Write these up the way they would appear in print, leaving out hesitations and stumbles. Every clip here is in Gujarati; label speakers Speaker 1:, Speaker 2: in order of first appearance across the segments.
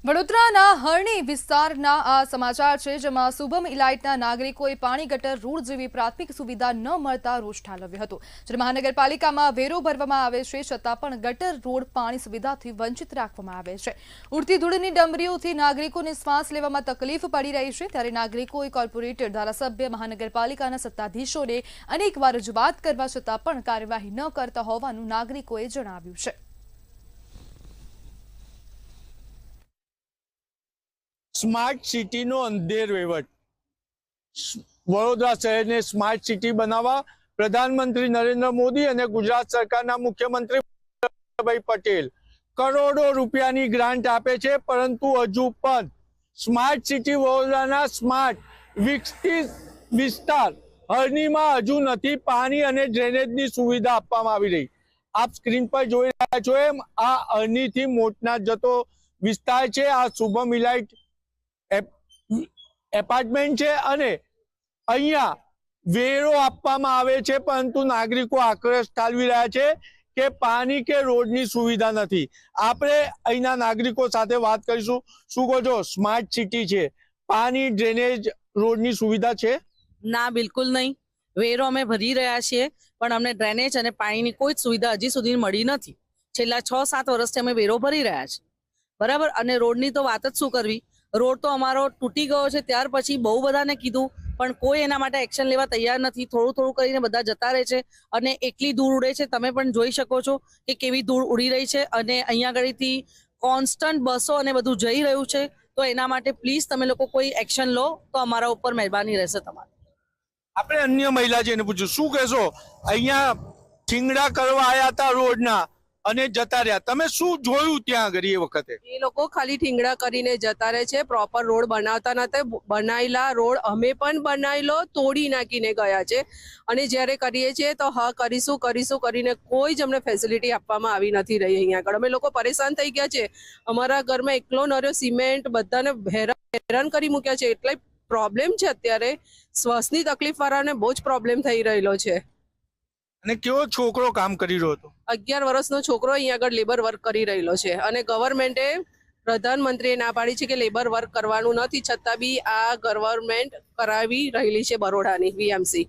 Speaker 1: વડોદરાના હરણી વિસ્તારના આ સમાચાર છે, જેમાં શુભમ ઇલાઇટના નાગરિકોએ પાણી ગટર રોડ જેવી પ્રાથમિક સુવિધા ન મળતા રોષ ઠાલવ્યો હતો। જ્યારે મહાનગરપાલિકામાં વેરો ભરવામાં આવે છે, છતાં પણ ગટર રોડ પાણી સુવિધાથી વંચિત રાખવામાં આવે છે। ઉડતી ધૂળની ડમરીઓથી નાગરિકોને શ્વાસ લેવામાં તકલીફ પડી રહી છે। ત્યારે નાગરિકોએ કોર્પોરેટર, ધારાસભ્ય, મહાનગરપાલિકાના સત્તાધીશોને અનેકવાર રજૂઆત કરવા છતાં પણ કાર્યવાહી ન કરતા હોવાનું નાગરિકોએ જણાવ્યું છે।
Speaker 2: स्मार्ट सिटी नो अंधेर वहीवट। वडोदरा शहर ने स्मार्ट सिटी बनावा प्रधानमंत्री नरेंद्र मोदी और गुजरात सरकारना मुख्यमंत्री भाई पटेल करोड़ों रुपयानी ग्रांट आपे छे, परंतु हजू पण स्मार्ट सिटी वडोदराना स्मार्ट विकसित विस्तार हरनीमां हजू नथी पानी अने ड्रेनेजनी सुविधा आपवामां आवी रही। आप स्क्रीन पर जोई रह्या छो एम आ हरनीथी मोटना जतो विस्तार छे। आ शुभम इलाइट एपार्टमेंट है अने अहींया वेरो आपवामां आवे छे, परंतु नागरिको आक्रोश ठालवी रह्या छे के पानी के रोडनी सुविधा नथी। आपणे अहींना नागरिको साथे वात करीशुं। शुं कहो छो, स्मार्ट सिटी छे, पानी ड्रेनेज रोडनी सुविधा छे?
Speaker 3: ना, बिल्कुल नहीं। वेरो अमे भरी रह्या छीए, पण अमने ड्रेनेज अने पाणीनी कोई सुविधा हजी सुधी मળી નથી। છેલ્લા 6-7 વર્ષથી અમે વેરો ભરી રહ્યા છે, બરાબર। અને રોડની તો વાત જ શું કરવી। रोड तो अमारो तूटी गयो छे, त्यार पछी बहु बधाने कीधुं पण कोई एना माटे एक्शन लेवा तैयार नहीं। थोड़ुं थोड़ुं करीने बधा जता रहे छे अने एकली धूळ उड़े छे। तमे पण जोई शको छो के केवी धूळ उड़ी रही छे अने अहींया गळीथी कॉन्स्टंट बसो अने बधुं जई रह्युं छे। तो एना माटे प्लीज तमे लोको कोई एक्शन लो तो अमारा उपर मेहरबानी रहेशे तमारी।
Speaker 2: आपणे अन्य महिला जेने पूछ्યું, શું કહેશો? અહીંયા થીંગડા કરવા આયા હતા રોડના અને જતા રહ્યા, તમે શું જોયું ત્યાં આગળ એ વખતે?
Speaker 4: એ લોકો ખાલી ઠીંગડા કરીને જતા રહે છે, પ્રોપર રોડ બનાવતા નથી। બનાયેલા રોડ અમે પણ બનાવેલો તોડી નાખીને ગયા છે અને જ્યારે કરીએ છીએ તો હા કરીશું કરીશું કરીને કોઈ જ અમને ફેસિલિટી આપવામાં આવી નથી રહી। અહીંયા આગળ અમે લોકો પરેશાન થઈ ગયા છે। અમારા ઘરમાં એકલો નર્યો સિમેન્ટ બધાને હેરાન કરી મૂક્યા છે। એટલે પ્રોબ્લેમ છે અત્યારે, શ્વાસની તકલીફ વાળાને બહુ જ પ્રોબ્લેમ થઈ રહેલો છે।
Speaker 2: અને કેવો છોકરો કામ કરી રહ્યો હતો?
Speaker 4: 11 વર્ષનો છોકરો અહીંયા આગળ લેબર વર્ક કરી રહેલો છે અને ગવર્મેન્ટે, પ્રધાનમંત્રીએ ના પાડી છે કે લેબર વર્ક કરવાનું નથી, છતાં બી આ ગવર્મેન્ટ કરાવી રહેલી છે બરોડાની વીએમસી।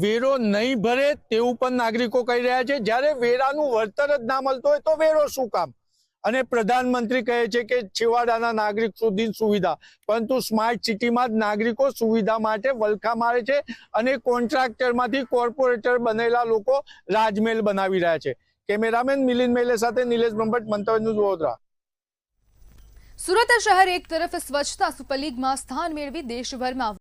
Speaker 2: વેરો નહીં ભરે તેવું પણ નાગરિકો કહી રહ્યા છે। જ્યારે વેરાનું વળતર જ ના મળતું હોય તો વેરો શું કામ? અને પ્રધાનમંત્રી કહે છે કે છેવાડાના નાગરિક સુધી સુવિધા, પરંતુ સ્માર્ટ સિટીમાં જ નાગરિકો સુવિધા માટે વલખા મારે છે અને કોન્ટ્રાક્ટરમાંથી કોર્પોરેટર બનેલા લોકો રાજમહેલ બનાવી રહ્યા છે। કેમેરામેન મિલિંદ મેલે સાથે નિલેશ બ્રહ્મભટ્ટ, મંતવ્ય ન્યૂઝ, વડોદરા।
Speaker 1: સુરત શહેર એક તરફ સ્વચ્છતા સુપર લીગમાં સ્થાન મેળવી દેશભરમાં